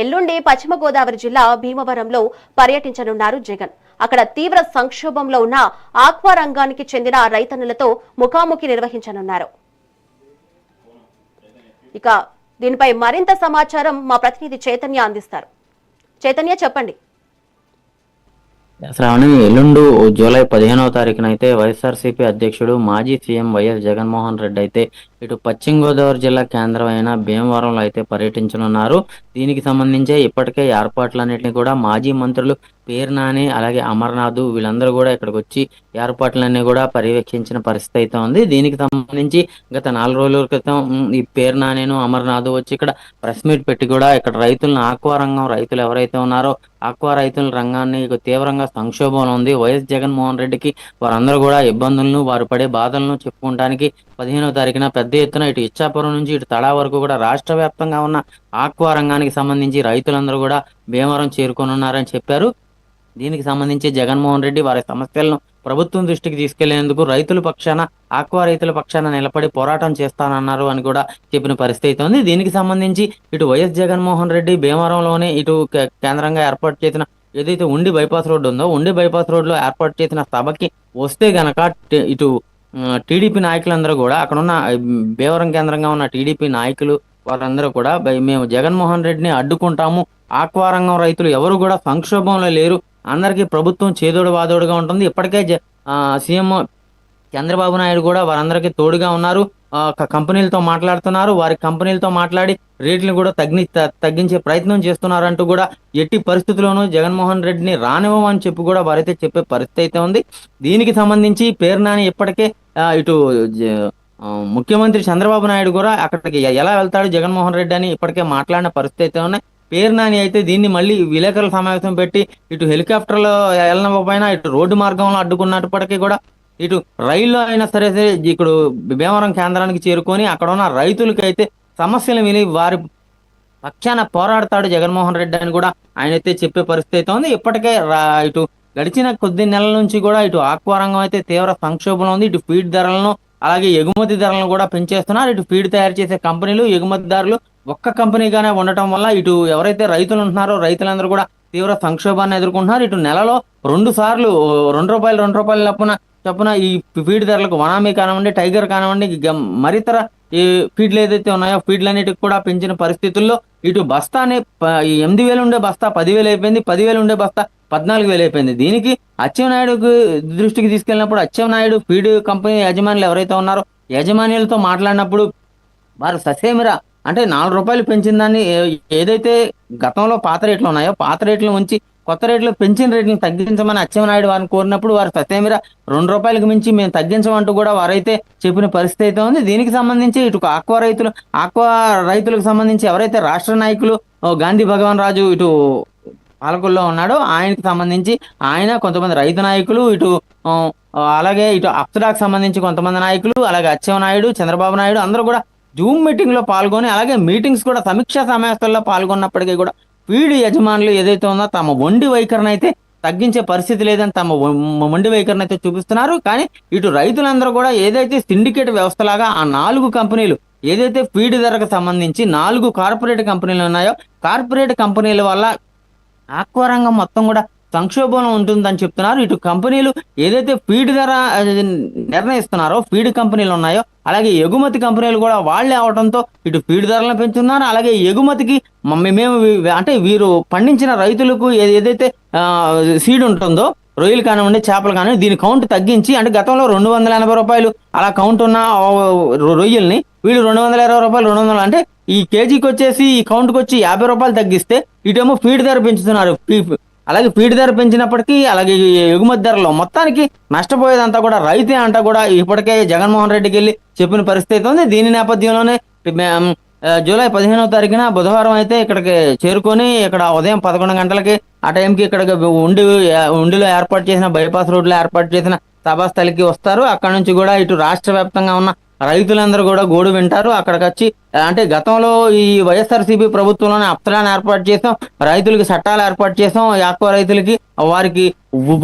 ఎల్లుండి పశ్చిమ గోదావరి జిల్లా భీమవరంలో పర్యటించనున్నారు జగన్. అక్కడ తీవ్ర సంక్షోభంలో ఉన్న ఆక్వా రంగానికి చెందిన రైతన్నులతో ముఖాముఖి నిర్వహించనున్నారు. దీనిపై మరింత సమాచారం మా ప్రతినిధి చైతన్య అందిస్తారు. చైతన్య, చెప్పండి. శ్రావణి, ఎల్లుండు జూలై 15వ తారీఖున అయితే వైఎస్ఆర్సీపీ అధ్యక్షుడు మాజీ సీఎం వైఎస్ జగన్మోహన్ రెడ్డి అయితే ఇటు పశ్చిమ గోదావరి జిల్లా కేంద్రమైన భీమవరంలో అయితే పర్యటించనున్నారు. దీనికి సంబంధించి ఇప్పటికే ఏర్పాట్లన్నింటినీ కూడా మాజీ మంత్రులు పేరు నాని అలాగే అమర్నాథ్ వీళ్ళందరూ కూడా ఇక్కడికి వచ్చి ఏర్పాట్లన్నీ కూడా పర్యవేక్షించిన పరిస్థితి అయితే ఉంది. దీనికి సంబంధించి గత 4 రోజుల క్రితం ఈ పేరు నానేను అమర్నాథ్ వచ్చి ఇక్కడ ప్రెస్ మీట్ పెట్టి కూడా ఇక్కడ రైతులను ఆక్వా రంగం రైతులు ఎవరైతే ఉన్నారో ఆక్వా రైతుల రంగాన్ని తీవ్రంగా సంక్షోభంలో ఉంది. వైఎస్ జగన్మోహన్ రెడ్డికి వారందరూ కూడా ఇబ్బందులను వారు పడే బాధలను చెప్పుకోవడానికి 15వ తారీఖున పెద్ద ఎత్తున ఇటు ఇచ్చాపురం నుంచి ఇటు తడా వరకు కూడా రాష్ట్ర వ్యాప్తంగా ఉన్న ఆక్వా రంగానికి సంబంధించి రైతులందరూ కూడా భీమవరం చేరుకోనున్నారని చెప్పారు. దీనికి సంబంధించి జగన్మోహన్ రెడ్డి వారి సమస్యలను ప్రభుత్వం దృష్టికి తీసుకెళ్లేందుకు రైతుల పక్షాన ఆక్వా రైతుల పక్షాన నిలబడి పోరాటం చేస్తానన్నారు అని కూడా చెప్పిన పరిస్థితి ఉంది. దీనికి సంబంధించి ఇటు వైఎస్ జగన్మోహన్ రెడ్డి భీమవరంలోనే ఇటు కేంద్రంగా ఏర్పాటు చేసిన ఏదైతే ఉండి బైపాస్ రోడ్డు ఉందో ఉండి బైపాస్ రోడ్లో ఏర్పాటు చేసిన సభకి వస్తే గనక ఇటు టీడీపీ నాయకులందరూ కూడా అక్కడ ఉన్న భీమవరం కేంద్రంగా ఉన్న టీడీపీ నాయకులు వారందరూ కూడా మేము జగన్మోహన్ రెడ్డిని అడ్డుకుంటాము, ఆక్వా రంగం రైతులు ఎవరు కూడా సంక్షోభంలో లేరు, అందరికీ ప్రభుత్వం చేదోడు వాదోడుగా ఉంటుంది, ఇప్పటికే సీఎం చంద్రబాబు నాయుడు కూడా వారందరికీ తోడుగా ఉన్నారు, కంపెనీలతో మాట్లాడుతున్నారు, వారి కంపెనీలతో మాట్లాడి రేట్లు కూడా తగ్గించే ప్రయత్నం చేస్తున్నారు అంటూ కూడా ఎట్టి పరిస్థితుల్లోనూ జగన్మోహన్ రెడ్డిని రానివ్వమని చెప్పి కూడా వారైతే చెప్పే పరిస్థితి అయితే ఉంది. దీనికి సంబంధించి పేరు నాని ఇప్పటికే ఇటు ముఖ్యమంత్రి చంద్రబాబు నాయుడు కూడా అక్కడికి ఎలా వెళ్తాడు జగన్మోహన్ రెడ్డి అని ఇప్పటికే మాట్లాడిన పరిస్థితి అయితే ఉన్నాయి. పేరు నాని అయితే దీన్ని మళ్ళీ విలేకరుల సమావేశం పెట్టి ఇటు హెలికాప్టర్లో వెళ్ళకపోయినా ఇటు రోడ్డు మార్గంలో అడ్డుకున్నప్పటికీ కూడా ఇటు రైల్లో అయినా సరే ఇప్పుడు భీమవరం కేంద్రానికి చేరుకొని అక్కడ ఉన్న రైతులకి అయితే సమస్యలు విని వారి పక్షాన పోరాడతాడు జగన్మోహన్ రెడ్డి అని కూడా ఆయన అయితే చెప్పే పరిస్థితి అయితే ఉంది. ఇప్పటికే ఇటు గడిచిన కొద్ది నెలల నుంచి కూడా ఇటు ఆక్వా రంగం అయితే తీవ్ర సంక్షోభంలో ఉంది. ఇటు ఫీడ్ ధరలను అలాగే ఎగుమతి ధరలను కూడా పెంచేస్తున్నారు. ఇటు ఫీడ్ తయారు చేసే కంపెనీలు ఎగుమతిదారులు ఒక్క కంపెనీగానే ఉండటం వల్ల ఇటు ఎవరైతే రైతులు ఉంటున్నారో రైతులందరూ కూడా తీవ్ర సంక్షోభాన్ని ఎదుర్కొంటున్నారు. ఇటు నెలలో 2 సార్లు ₹2 చొప్పున ఈ ఫీడ్ ధరలకు వనామీ కానివ్వండి, టైగర్ కానివ్వండి, మరితర ఈ ఫీడ్లు ఏదైతే ఉన్నాయో ఫీడ్లన్నిటికి కూడా పెంచిన పరిస్థితుల్లో ఇటు బస్తాని 8,000 ఉండే బస్తా 10,000 అయిపోయింది, 10,000 ఉండే బస్తా 14,000 అయిపోయింది. దీనికి అచ్చెన్నాయుడుకు దృష్టికి తీసుకెళ్ళినప్పుడు అచ్చెన్నాయుడు ఫీడ్ కంపెనీ యజమానులు ఎవరైతే ఉన్నారో యజమానులతో మాట్లాడినప్పుడు వారు ససేమిరా అంటే ₹4 పెంచిన దాన్ని ఏదైతే గతంలో పాత రేట్లు ఉన్నాయో పాత రేట్లు ఉంచి కొత్త రేట్లు పెంచిన రేట్లను తగ్గించమని అచ్చెన్నాయుడు వారిని కోరినప్పుడు వారు ససేమిరా ₹2 మించి మేము తగ్గించమంటూ కూడా వారైతే చెప్పిన పరిస్థితి అయితే ఉంది. దీనికి సంబంధించి ఇటు ఆక్వా రైతులకు సంబంధించి ఎవరైతే రాష్ట్ర నాయకులు గాంధీ భగవాన్ రాజు ఇటు పాలకుల్లో ఉన్నాడో ఆయనకి సంబంధించి ఆయన కొంతమంది రైతు నాయకులు ఇటు అలాగే ఇటు అప్సరాకు సంబంధించి కొంతమంది నాయకులు అలాగే అచ్చెన్నాయుడు చంద్రబాబు నాయుడు అందరూ కూడా జూమ్ మీటింగ్ లో పాల్గొని అలాగే మీటింగ్స్ కూడా సమీక్షా సమావేశాల్లో పాల్గొన్నప్పటికీ కూడా ఫీడ్ యజమానులు ఏదైతే ఉందో తమ మొండి వైఖరిని అయితే తగ్గించే పరిస్థితి లేదని తమ మొండి వైఖరిని అయితే చూపిస్తున్నారు. కానీ ఇటు రైతులందరూ కూడా ఏదైతే సిండికేట్ వ్యవస్థలాగా ఆ 4 కంపెనీలు ఏదైతే ఫీడ్ ధరకు సంబంధించి 4 కార్పొరేట్ కంపెనీలు ఉన్నాయో కార్పొరేట్ కంపెనీల వల్ల ఆక్వా రంగం మొత్తం కూడా సంక్షోభంలో ఉంటుందని చెప్తున్నారు. ఇటు కంపెనీలు ఏదైతే ఫీడ్ ధర నిర్ణయిస్తున్నారో ఫీడ్ కంపెనీలు ఉన్నాయో అలాగే ఎగుమతి కంపెనీలు కూడా వాళ్లే అవడంతో ఇటు ఫీడ్ ధరలను పెంచుతున్నారు. అలాగే ఎగుమతికి మేము అంటే వీరు పండించిన రైతులకు ఏదైతే సీడ్ ఉంటుందో రొయ్యలు కానివ్వండి చేపలు కానివ్వండి దీని కౌంట్ తగ్గించి అంటే గతంలో ₹280 అలా కౌంట్ ఉన్న రొయ్యల్ని వీళ్ళు ₹220 200 అంటే ఈ కేజీకి వచ్చేసి ఈ కౌంట్కి వచ్చి ₹50 తగ్గిస్తే ఇటేమో ఫీడ్ ధర పెంచుతున్నారు. అలాగే ఫీడ్ ధర పెంచినప్పటికీ అలాగే ఎగుమతి ధరలో మొత్తానికి నష్టపోయేదంతా కూడా రైతే అంతా కూడా ఇప్పటికే జగన్మోహన్ రెడ్డికి వెళ్ళి చెప్పిన పరిస్థితి ఉంది. దీని నేపథ్యంలోనే జూలై 15వ తారీఖున బుధవారం అయితే ఇక్కడికి చేరుకొని ఇక్కడ ఉదయం 11 గంటలకి ఆ టైంకి ఇక్కడ ఉండిలో ఏర్పాటు చేసిన బైపాస్ రోడ్లో ఏర్పాటు చేసిన సభాస్థలికి వస్తారు. అక్కడ నుంచి కూడా ఇటు రాష్ట్ర వ్యాప్తంగా ఉన్న రైతులందరూ కూడా గోడు వింటారు. అక్కడికి వచ్చి అంటే గతంలో ఈ వైఎస్ఆర్సీపీ ప్రభుత్వంలోనే అప్సరాన్ని ఏర్పాటు చేసాం, రైతులకి చట్టాలు ఏర్పాటు చేసాం, ఆక్వా రైతులకి వారికి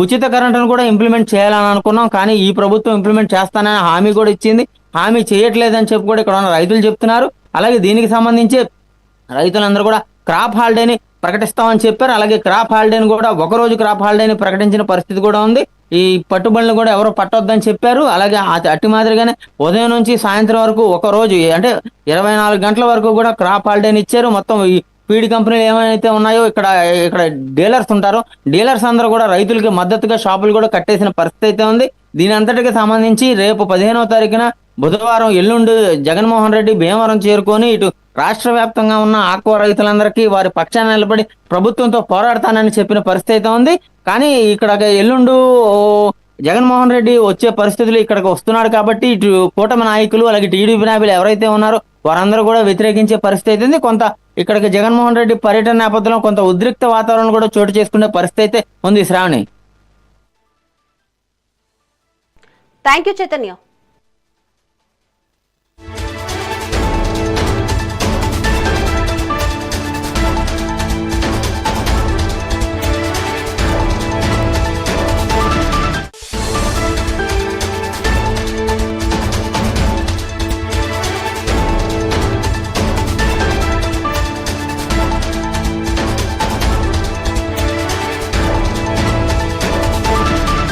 ఉచిత కరెంటును కూడా ఇంప్లిమెంట్ చేయాలని అనుకున్నాం. కానీ ఈ ప్రభుత్వం ఇంప్లిమెంట్ చేస్తానని హామీ కూడా ఇచ్చింది, హామీ చేయట్లేదని చెప్పి కూడా ఇక్కడ ఉన్న రైతులు చెప్తున్నారు. అలాగే దీనికి సంబంధించి రైతులందరూ కూడా క్రాప్ హాలిడేని ప్రకటిస్తామని చెప్పారు. అలాగే క్రాప్ హాలిడేని కూడా ఒకరోజు క్రాప్ హాలిడేని ప్రకటించిన పరిస్థితి కూడా ఉంది. ఈ పట్టుబడులను కూడా ఎవరు పట్టొద్దని చెప్పారు. అలాగే అట్టి మాదిరిగానే ఉదయం నుంచి సాయంత్రం వరకు ఒక రోజు అంటే 24 గంటల వరకు కూడా క్రాప్ హాలిడేని ఇచ్చారు. మొత్తం ఈ ఫీడ్ కంపెనీలు ఏమైతే ఉన్నాయో ఇక్కడ డీలర్స్ ఉంటారో డీలర్స్ అందరూ కూడా రైతులకి మద్దతుగా షాపులు కూడా కట్టేసిన పరిస్థితి అయితే ఉంది. దీని అంతటికి సంబంధించి రేపు 15వ తారీఖున బుధవారం ఎల్లుండి జగన్మోహన్ రెడ్డి భీమవరం చేరుకొని ఇటు రాష్ట్ర వ్యాప్తంగా ఉన్న ఆక్వా రైతులందరికీ వారి పక్షాన నిలబడి ప్రభుత్వంతో పోరాడతానని చెప్పిన పరిస్థితి అయితే ఉంది. కానీ ఇక్కడ ఎల్లుండు జగన్మోహన్ రెడ్డి వచ్చే పరిస్థితులు ఇక్కడికి వస్తున్నాడు కాబట్టి ఇటు కూటమి నాయకులు అలాగే టీడీపీ నాయకులు ఎవరైతే ఉన్నారో వారందరూ కూడా వ్యతిరేకించే పరిస్థితి అయితే ఉంది. కొంత ఇక్కడికి జగన్మోహన్ రెడ్డి పర్యటన నేపథ్యంలో కొంత ఉద్రిక్త వాతావరణం కూడా చోటు చేసుకునే పరిస్థితి అయితే ఉంది. శ్రావణి. Thank you Chaitanya.